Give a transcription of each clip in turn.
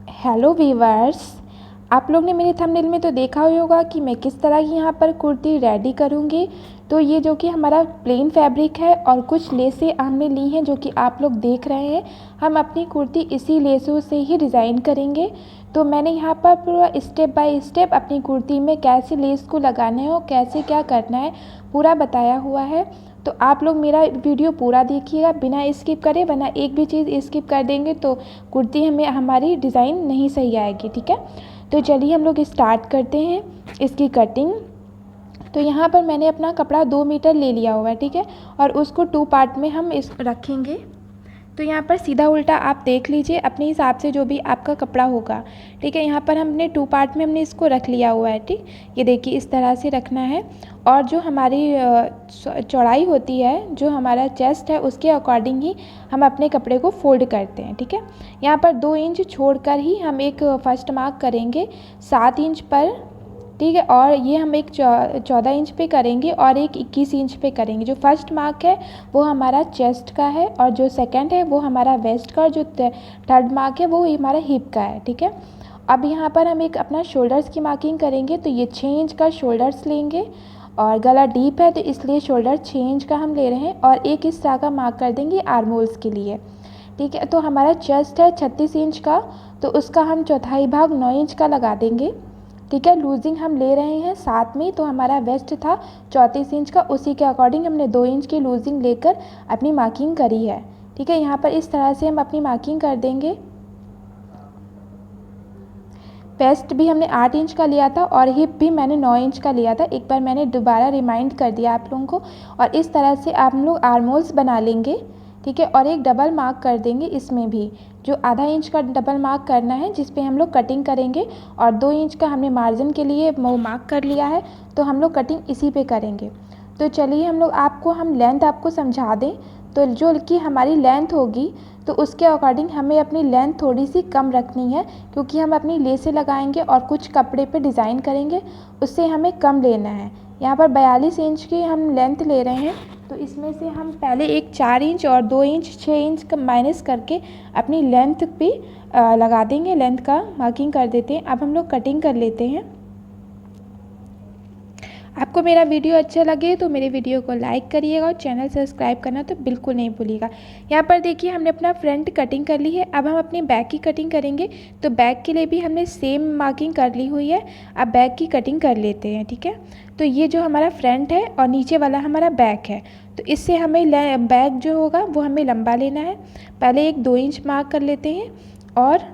Hello viewers, आप लोग ने मेरे थंबनेल में तो देखा ही होगा कि मैं किस तरह की यहाँ पर कुर्ती रेडी करूँगी। तो ये जो कि हमारा प्लेन फैब्रिक है और कुछ लेसें हमने ली हैं जो कि आप लोग देख रहे हैं। हम अपनी कुर्ती इसी लेसों से ही डिज़ाइन करेंगे। तो मैंने यहाँ पर पूरा स्टेप बाय स्टेप अपनी कुर्ती में कैसे लेस को लगाना है और कैसे क्या करना है पूरा बताया हुआ है। तो आप लोग मेरा वीडियो पूरा देखिएगा बिना स्किप करे, वरना एक भी चीज़ स्किप कर देंगे तो कुर्ती हमारी डिज़ाइन नहीं सही आएगी। ठीक है, तो चलिए हम लोग स्टार्ट करते हैं इसकी कटिंग। तो यहाँ पर मैंने अपना कपड़ा 2 मीटर ले लिया हुआ है। ठीक है, और उसको 2 पार्ट में हम इस रखेंगे। तो यहाँ पर सीधा उल्टा आप देख लीजिए अपने हिसाब से जो भी आपका कपड़ा होगा। ठीक है, यहाँ पर हमने 2 पार्ट में हमने इसको रख लिया हुआ है। ठीक, ये देखिए इस तरह से रखना है। और जो हमारी चौड़ाई होती है, जो हमारा चेस्ट है, उसके अकॉर्डिंग ही हम अपने कपड़े को फोल्ड करते हैं। ठीक है, यहाँ पर 2 इंच छोड़कर ही हम एक फर्स्ट मार्क करेंगे 7 इंच पर। ठीक है, और ये हम एक 14 इंच पे करेंगे और एक 21 इंच पे करेंगे। जो फर्स्ट मार्क है वो हमारा चेस्ट का है और जो सेकंड है वो हमारा वेस्ट का और जो थर्ड मार्क है वो हमारा हिप का है। ठीक है, अब यहाँ पर हम एक अपना शोल्डर्स की मार्किंग करेंगे। तो ये 6 इंच का शोल्डर्स लेंगे और गला डीप है तो इसलिए शोल्डर 6 इंच का हम ले रहे हैं और एक इस तरह का मार्क कर देंगे आर्म होल्स के लिए। ठीक है, तो हमारा चेस्ट है 36 इंच का, तो उसका हम चौथाई भाग 9 इंच का लगा देंगे। ठीक है, लूजिंग हम ले रहे हैं 7 में, तो हमारा वेस्ट था 34 इंच का, उसी के अकॉर्डिंग हमने 2 इंच की लूजिंग लेकर अपनी मार्किंग करी है। ठीक है, यहाँ पर इस तरह से हम अपनी मार्किंग कर देंगे। वेस्ट भी हमने 8 इंच का लिया था और हिप भी मैंने 9 इंच का लिया था। एक बार मैंने दोबारा रिमाइंड कर दिया आप लोगों को। और इस तरह से आप लोग आर्म होल्स बना लेंगे। ठीक है, और एक डबल मार्क कर देंगे इसमें भी, जो आधा इंच का डबल मार्क करना है जिस पे हम लोग कटिंग करेंगे। और 2 इंच का हमने मार्जिन के लिए वो मार्क कर लिया है, तो हम लोग कटिंग इसी पे करेंगे। तो चलिए हम लेंथ आपको समझा दें। तो जो कि हमारी लेंथ होगी तो उसके अकॉर्डिंग हमें अपनी लेंथ थोड़ी सी कम रखनी है, क्योंकि हम अपनी लेसें लगाएंगे और कुछ कपड़े पे डिज़ाइन करेंगे, उससे हमें कम लेना है। यहाँ पर 42 इंच की हम लेंथ ले रहे हैं, तो इसमें से हम पहले एक 4 इंच और 2 इंच 6 इंच का माइनस करके अपनी लेंथ पे लगा देंगे। लेंथ का मार्किंग कर देते हैं। अब हम लोग कटिंग कर लेते हैं। आपको मेरा वीडियो अच्छा लगे तो मेरे वीडियो को लाइक करिएगा और चैनल सब्सक्राइब करना तो बिल्कुल नहीं भूलिएगा। यहाँ पर देखिए हमने अपना फ्रंट कटिंग कर ली है। अब हम अपनी बैक की कटिंग करेंगे। तो बैक के लिए भी हमने सेम मार्किंग कर ली हुई है। अब बैक की कटिंग कर लेते हैं। ठीक है, तो ये जो हमारा फ्रंट है और नीचे वाला हमारा बैक है, तो इससे हमें बैक जो होगा वो हमें लंबा लेना है। पहले एक 2 इंच मार्क कर लेते हैं और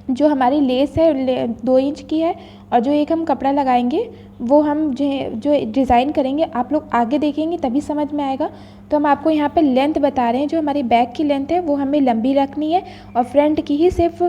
जो हमारी लेस है 2 इंच की है और जो एक हम कपड़ा लगाएंगे वो हम जो डिज़ाइन करेंगे आप लोग आगे देखेंगे तभी समझ में आएगा। तो हम आपको यहाँ पे लेंथ बता रहे हैं। जो हमारी बैक की लेंथ है वो हमें लंबी रखनी है और फ्रंट की ही सिर्फ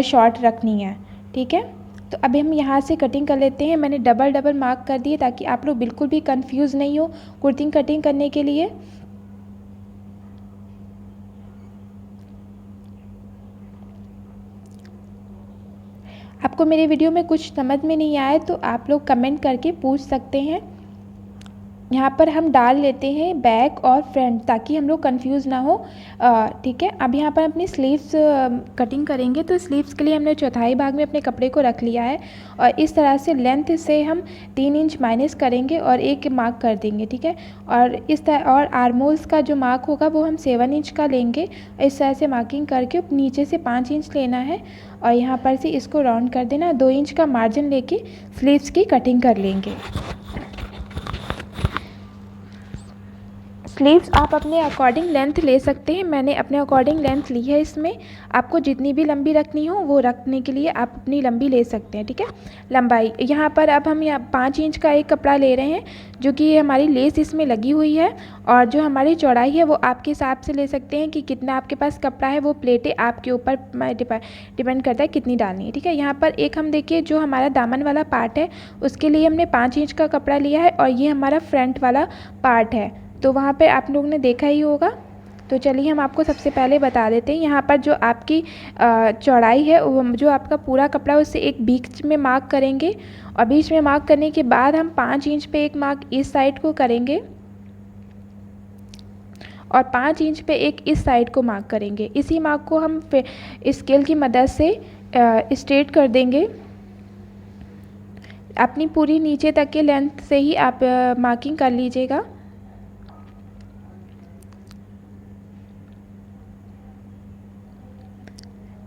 शॉर्ट रखनी है। ठीक है, तो अभी हम यहाँ से कटिंग कर लेते हैं। मैंने डबल मार्क कर दिए ताकि आप लोग बिल्कुल भी कंफ्यूज नहीं हो कुर्ती कटिंग करने के लिए। आपको मेरे वीडियो में कुछ समझ में नहीं आए तो आप लोग कमेंट करके पूछ सकते हैं। यहाँ पर हम डाल लेते हैं बैक और फ्रंट ताकि हम लोग कंफ्यूज ना हो। ठीक है, अब यहाँ पर अपनी स्लीव्स कटिंग करेंगे। तो स्लीव्स के लिए हमने चौथाई भाग में अपने कपड़े को रख लिया है और इस तरह से लेंथ से हम 3 इंच माइनस करेंगे और एक मार्क कर देंगे। ठीक है, और इस तरह और आर्म होल्स का जो मार्क होगा वो हम 7 इंच का लेंगे। इस तरह से मार्किंग करके नीचे से 5 इंच लेना है और यहाँ पर से इसको राउंड कर देना। 2 इंच का मार्जिन लेके स्लीव्स की कटिंग कर लेंगे। स्लीव्स आप अपने अकॉर्डिंग लेंथ ले सकते हैं। मैंने अपने अकॉर्डिंग लेंथ ली है। इसमें आपको जितनी भी लंबी रखनी हो वो रखने के लिए आप अपनी लंबी ले सकते हैं। ठीक है, लंबाई यहाँ पर अब हम 5 इंच का एक कपड़ा ले रहे हैं जो कि हमारी लेस इसमें लगी हुई है। और जो हमारी चौड़ाई है वो आपके हिसाब से ले सकते हैं कि कितना आपके पास कपड़ा है। वो प्लेटें आपके ऊपर डिपेंड करता है कितनी डालनी है। ठीक है, यहाँ पर एक हम देखिए जो हमारा दामन वाला पार्ट है उसके लिए हमने 5 इंच का कपड़ा लिया है और ये हमारा फ्रंट वाला पार्ट है। तो वहाँ पे आप लोगों ने देखा ही होगा। तो चलिए हम आपको सबसे पहले बता देते हैं। यहाँ पर जो आपकी चौड़ाई है वो जो आपका पूरा कपड़ा है उससे एक बीच में मार्क करेंगे और बीच में मार्क करने के बाद हम 5 इंच पे एक मार्क इस साइड को करेंगे और 5 इंच पे एक इस साइड को मार्क करेंगे। इसी मार्क को हम स्केल की मदद से स्ट्रेट कर देंगे। अपनी पूरी नीचे तक के लेंथ से ही आप मार्किंग कर लीजिएगा।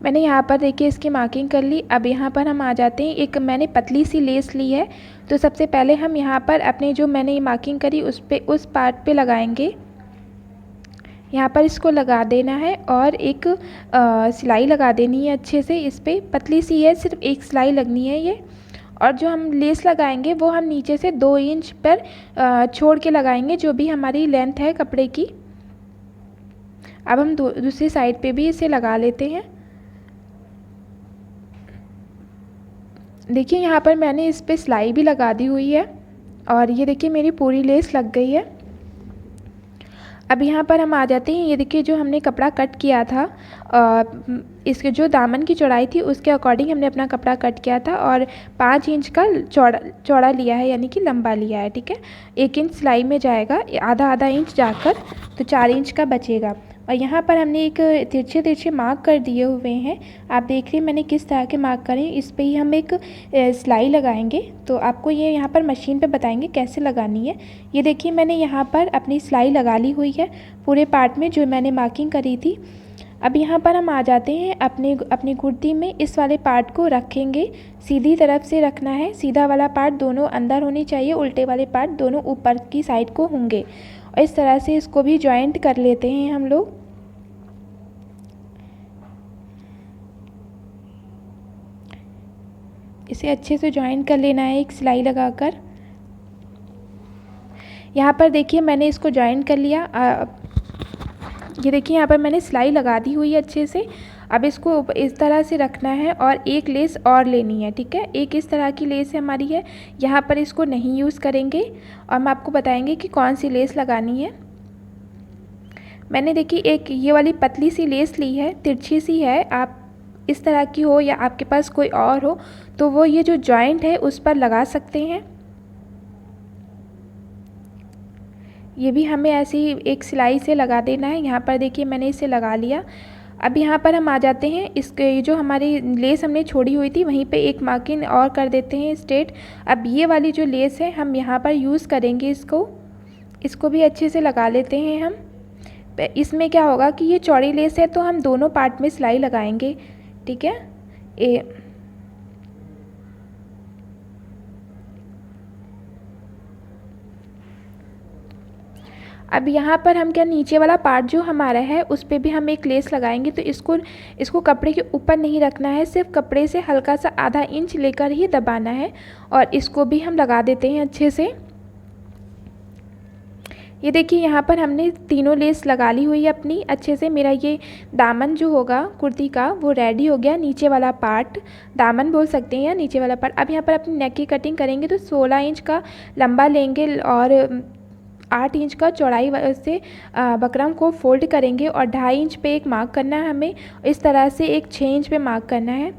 मैंने यहाँ पर देखिए इसकी मार्किंग कर ली। अब यहाँ पर हम आ जाते हैं, एक मैंने पतली सी लेस ली है, तो सबसे पहले हम यहाँ पर अपने जो मैंने मार्किंग करी उस पार्ट पे लगाएंगे। यहाँ पर इसको लगा देना है और एक सिलाई लगा देनी है अच्छे से। इस पर पतली सी है, सिर्फ एक सिलाई लगनी है ये। और जो हम लेस लगाएंगे वो हम नीचे से 2 इंच पर छोड़ के लगाएंगे, जो भी हमारी लेंथ है कपड़े की। अब हम दूसरी साइड पे भी इसे लगा लेते हैं। देखिए यहाँ पर मैंने इस पर सिलाई भी लगा दी हुई है और ये देखिए मेरी पूरी लेस लग गई है। अब यहाँ पर हम आ जाते हैं, ये देखिए जो हमने कपड़ा कट किया था, इसके जो दामन की चौड़ाई थी उसके अकॉर्डिंग हमने अपना कपड़ा कट किया था और 5 इंच का चौड़ा लिया है, यानी कि लंबा लिया है। ठीक है, 1 इंच सिलाई में जाएगा, आधा इंच जाकर तो 4 इंच का बचेगा। और यहाँ पर हमने एक तिरछे मार्क कर दिए हुए हैं। आप देख रहे हैं मैंने किस तरह के मार्क करें। इस पे ही हम एक सिलाई लगाएंगे, तो आपको ये यहाँ पर मशीन पे बताएंगे कैसे लगानी है। ये देखिए मैंने यहाँ पर अपनी सिलाई लगा ली हुई है पूरे पार्ट में जो मैंने मार्किंग करी थी। अब यहाँ पर हम आ जाते हैं अपनी कुर्ती में। इस वाले पार्ट को रखेंगे, सीधी तरफ से रखना है। सीधा वाला पार्ट दोनों अंदर होनी चाहिए, उल्टे वाले पार्ट दोनों ऊपर की साइड को होंगे। और इस तरह से इसको भी जॉइंट कर लेते हैं हम लोग। इसे अच्छे से जॉइंट कर लेना है एक सिलाई लगाकर। यहाँ पर देखिए मैंने इसको जॉइंट कर लिया। ये देखिए यहाँ पर मैंने सिलाई लगा दी हुई है अच्छे से। अब इसको इस तरह से रखना है और एक लेस और लेनी है। ठीक है, एक इस तरह की लेस हमारी है, यहाँ पर इसको नहीं यूज़ करेंगे और हम आपको बताएंगे कि कौन सी लेस लगानी है। मैंने देखिए एक ये वाली पतली सी लेस ली है, तिरछी सी है। आप इस तरह की हो या आपके पास कोई और हो तो वो ये जो जॉइंट है उस पर लगा सकते हैं। ये भी हमें ऐसे ही एक सिलाई से लगा देना है। यहाँ पर देखिए मैंने इसे लगा लिया। अब यहाँ पर हम आ जाते हैं, इसके जो हमारी लेस हमने छोड़ी हुई थी वहीं पे एक मार्किंग और कर देते हैं स्ट्रेट। अब ये वाली जो लेस है हम यहाँ पर यूज़ करेंगे, इसको भी अच्छे से लगा लेते हैं हम। इसमें क्या होगा कि ये चौड़ी लेस है तो हम दोनों पार्ट में सिलाई लगाएंगे। ठीक है, अब यहाँ पर हम क्या नीचे वाला पार्ट जो हमारा है उस पर भी हम एक लेस लगाएंगे। तो इसको कपड़े के ऊपर नहीं रखना है, सिर्फ कपड़े से हल्का सा आधा इंच लेकर ही दबाना है और इसको भी हम लगा देते हैं अच्छे से। ये देखिए यहाँ पर हमने तीनों लेस लगा ली हुई है अपनी अच्छे से। मेरा ये दामन जो होगा कुर्ती का वो रेडी हो गया। नीचे वाला पार्ट दामन बोल सकते हैं या नीचे वाला पार्ट। अब यहाँ पर अपनी नेक की कटिंग करेंगे तो 16 इंच का लंबा लेंगे और 8 इंच का चौड़ाई से बकरम को फोल्ड करेंगे और 2.5 इंच पे एक मार्क करना है हमें। इस तरह से एक 6 इंच पे मार्क करना है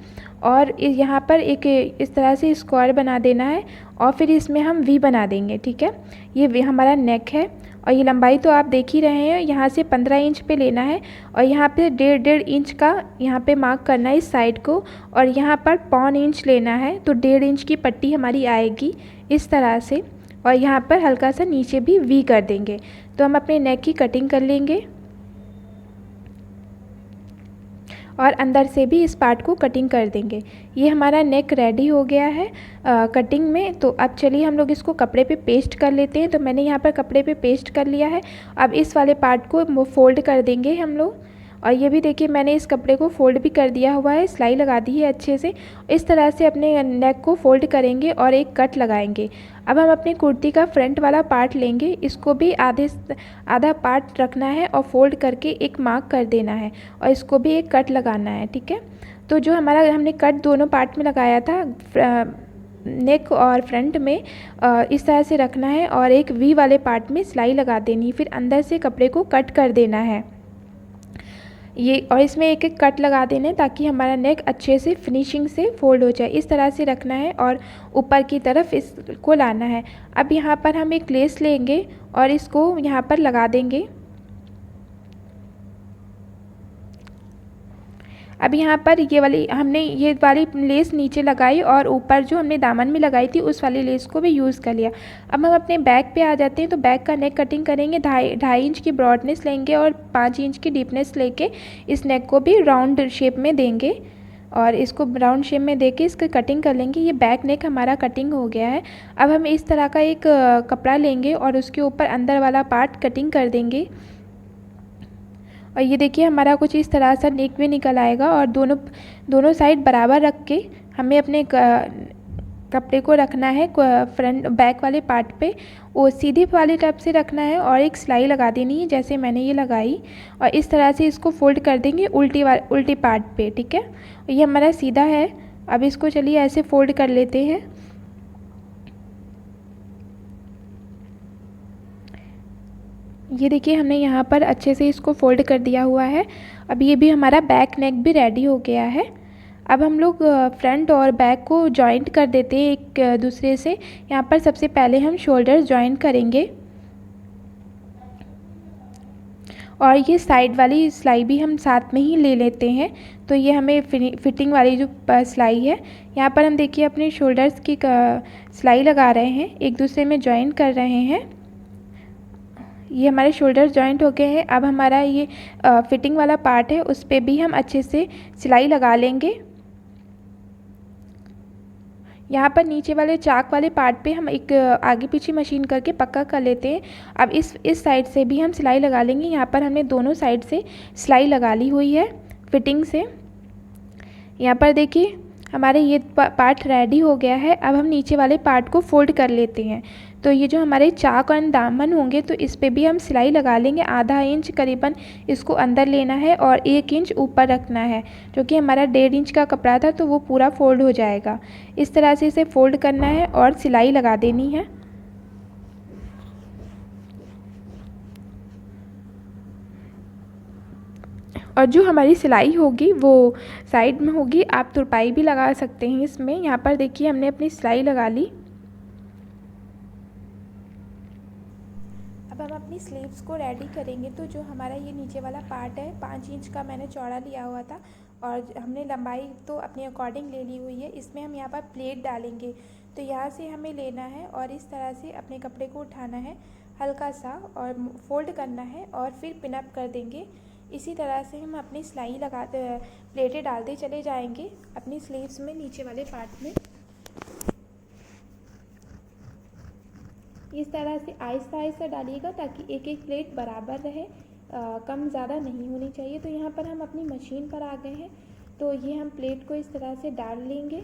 और यहाँ पर एक इस तरह से स्क्वायर बना देना है और फिर इसमें हम वी बना देंगे। ठीक है, ये वी हमारा नेक है और ये लंबाई तो आप देख ही रहे हैं। यहाँ से 15 इंच पे लेना है और यहाँ पे 1.5 इंच का यहाँ पे मार्क करना है इस साइड को और यहाँ पर 1.25 इंच लेना है, तो 1.5 इंच की पट्टी हमारी आएगी इस तरह से। और यहाँ पर हल्का सा नीचे भी वी कर देंगे। तो हम अपने नेक की कटिंग कर लेंगे और अंदर से भी इस पार्ट को कटिंग कर देंगे। ये हमारा नेक रेडी हो गया है कटिंग में। तो अब चलिए हम लोग इसको कपड़े पे पेस्ट कर लेते हैं। तो मैंने यहाँ पर कपड़े पे पेस्ट कर लिया है। अब इस वाले पार्ट को फोल्ड कर देंगे हम लोग। और ये भी देखिए मैंने इस कपड़े को फोल्ड भी कर दिया हुआ है, सिलाई लगा दी है अच्छे से। इस तरह से अपने नेक को फोल्ड करेंगे और एक कट लगाएंगे। अब हम अपनी कुर्ती का फ्रंट वाला पार्ट लेंगे, इसको भी आधा पार्ट रखना है और फोल्ड करके एक मार्क कर देना है और इसको भी एक कट लगाना है। ठीक है, तो जो हमारा हमने कट दोनों पार्ट में लगाया था नेक और फ्रंट में, इस तरह से रखना है और एक वी वाले पार्ट में सिलाई लगा देनी, फिर अंदर से कपड़े को कट कर देना है ये। और इसमें एक एक कट लगा देने ताकि हमारा नेक अच्छे से फिनिशिंग से फोल्ड हो जाए। इस तरह से रखना है और ऊपर की तरफ इसको लाना है। अब यहाँ पर हम एक लेस लेंगे और इसको यहाँ पर लगा देंगे। अब यहाँ पर हमने ये वाली लेस नीचे लगाई और ऊपर जो हमने दामन में लगाई थी उस वाली लेस को भी यूज़ कर लिया। अब हम अपने बैक पे आ जाते हैं। तो बैक का नेक कटिंग करेंगे। 2.5 इंच की ब्रॉडनेस लेंगे और 5 इंच की डीपनेस लेके इस नेक को भी राउंड शेप में देंगे और इसको राउंड शेप में देके इसकी कटिंग कर लेंगे। ये बैक नेक हमारा कटिंग हो गया है। अब हम इस तरह का एक कपड़ा लेंगे और उसके ऊपर अंदर वाला पार्ट कटिंग कर देंगे और ये देखिए हमारा कुछ इस तरह से नेक भी निकल आएगा। और दोनों साइड बराबर रख के हमें अपने कपड़े को रखना है फ्रंट बैक वाले पार्ट पे, वो सीधे वाले टप से रखना है और एक सिलाई लगा देनी है जैसे मैंने ये लगाई और इस तरह से इसको फोल्ड कर देंगे उल्टी पार्ट पे। ठीक है, ये हमारा सीधा है। अब इसको चलिए ऐसे फोल्ड कर लेते हैं। ये देखिए हमने यहाँ पर अच्छे से इसको फोल्ड कर दिया हुआ है। अब ये भी हमारा बैक नेक भी रेडी हो गया है। अब हम लोग फ्रंट और बैक को जॉइंट कर देते हैं एक दूसरे से। यहाँ पर सबसे पहले हम शोल्डर्स जॉइंट करेंगे और ये साइड वाली सिलाई भी हम साथ में ही ले लेते हैं। तो ये हमें फिटिंग वाली जो सिलाई है, यहाँ पर हम देखिए अपने शोल्डर्स की सिलाई लगा रहे हैं, एक दूसरे में जॉइंट कर रहे हैं। ये हमारे शोल्डर्स जॉइंट हो गए हैं। अब हमारा ये फिटिंग वाला पार्ट है उस पर भी हम अच्छे से सिलाई लगा लेंगे। यहाँ पर नीचे वाले चाक वाले पार्ट पे हम एक आगे पीछे मशीन करके पक्का कर लेते हैं। अब इस साइड से भी हम सिलाई लगा लेंगे। यहाँ पर हमने दोनों साइड से सिलाई लगा ली हुई है फिटिंग से। यहाँ पर देखिए हमारे ये पार्ट रेडी हो गया है। अब हम नीचे वाले पार्ट को फोल्ड कर लेते हैं। तो ये जो हमारे चाक और दामन होंगे तो इस पे भी हम सिलाई लगा लेंगे। आधा इंच करीबन इसको अंदर लेना है और 1 इंच ऊपर रखना है, जो कि हमारा 1.5 इंच का कपड़ा था तो वो पूरा फोल्ड हो जाएगा। इस तरह से इसे फोल्ड करना है और सिलाई लगा देनी है। और जो हमारी सिलाई होगी वो साइड में होगी, आप तुरपाई भी लगा सकते हैं इसमें। यहाँ पर देखिए हमने अपनी सिलाई लगा ली। अब हम अपनी स्लीव्स को रेडी करेंगे। तो जो हमारा ये नीचे वाला पार्ट है 5 इंच का मैंने चौड़ा लिया हुआ था और हमने लंबाई तो अपने अकॉर्डिंग ले ली हुई है। इसमें हम यहाँ पर प्लेट डालेंगे। तो यहाँ से हमें लेना है और इस तरह से अपने कपड़े को उठाना है हल्का सा और फोल्ड करना है और फिर पिन अप कर देंगे। इसी तरह से हम अपनी सिलाई प्लेटें डालते चले जाएंगे अपनी स्लीव्स में नीचे वाले पार्ट में। इस तरह से आहिस्ता आहिस्ता डालिएगा ताकि एक एक प्लेट बराबर रहे, कम ज़्यादा नहीं होनी चाहिए। तो यहाँ पर हम अपनी मशीन पर आ गए हैं। तो ये हम प्लेट को इस तरह से डाल लेंगे।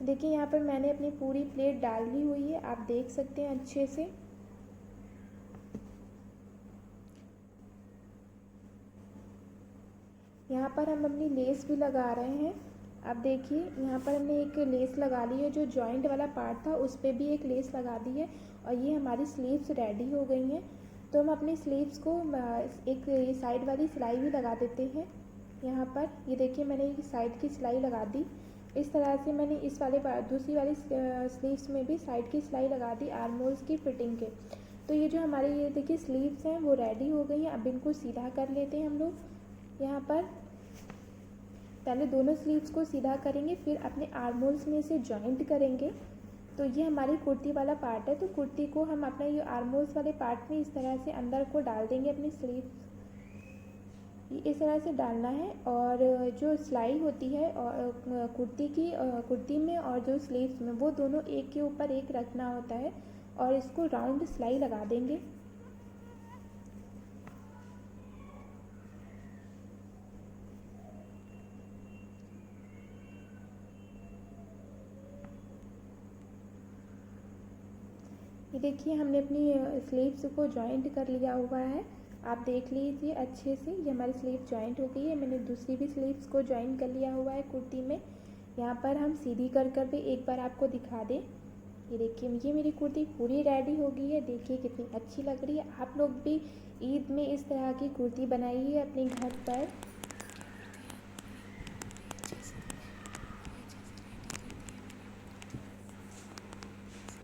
देखिए यहाँ पर मैंने अपनी पूरी प्लेट डाल ली हुई है, आप देख सकते हैं अच्छे से। यहाँ पर हम अपनी लेस भी लगा रहे हैं। अब देखिए यहाँ पर हमने एक लेस लगा ली है, जो जॉइंट वाला पार्ट था उस पर भी एक लेस लगा दी है और ये हमारी स्लीव्स रेडी हो गई हैं। तो हम अपनी स्लीव्स को एक ये साइड वाली सिलाई भी लगा देते हैं। यहाँ पर ये देखिए मैंने एक साइड की सिलाई लगा दी। इस तरह से मैंने इस वाले दूसरी वाली स्लीव्स में भी साइड की सिलाई लगा दी आर्म होल्स की फिटिंग के। तो ये जो हमारे ये देखिए स्लीव्स हैं वो रेडी हो गई हैं। अब इनको सीधा कर लेते हैं हम लोग। यहाँ पर पहले दोनों स्लीव्स को सीधा करेंगे, फिर अपने आर्म होल्स में से जॉइंट करेंगे। तो ये हमारी कुर्ती वाला पार्ट है। तो कुर्ती को हम अपना ये आर्म होल्स वाले पार्ट में इस तरह से अंदर को डाल देंगे अपनी स्लीव। इस तरह से डालना है और जो सिलाई होती है और कुर्ती में और जो स्लीव्स में वो दोनों एक के ऊपर एक रखना होता है और इसको राउंड सिलाई लगा देंगे। ये देखिए हमने अपनी स्लीव्स को जॉइंट कर लिया हुआ है, आप देख लीजिए अच्छे से। ये हमारी स्लीव जॉइंट हो गई है। मैंने दूसरी भी स्लीव्स को जॉइंट कर लिया हुआ है कुर्ती में। यहाँ पर हम सीधी कर भी एक बार आपको दिखा दें। ये देखिए ये मेरी कुर्ती पूरी रेडी हो गई है। देखिए कितनी अच्छी लग रही है। आप लोग भी ईद में इस तरह की कुर्ती बनाइए अपने घर पर।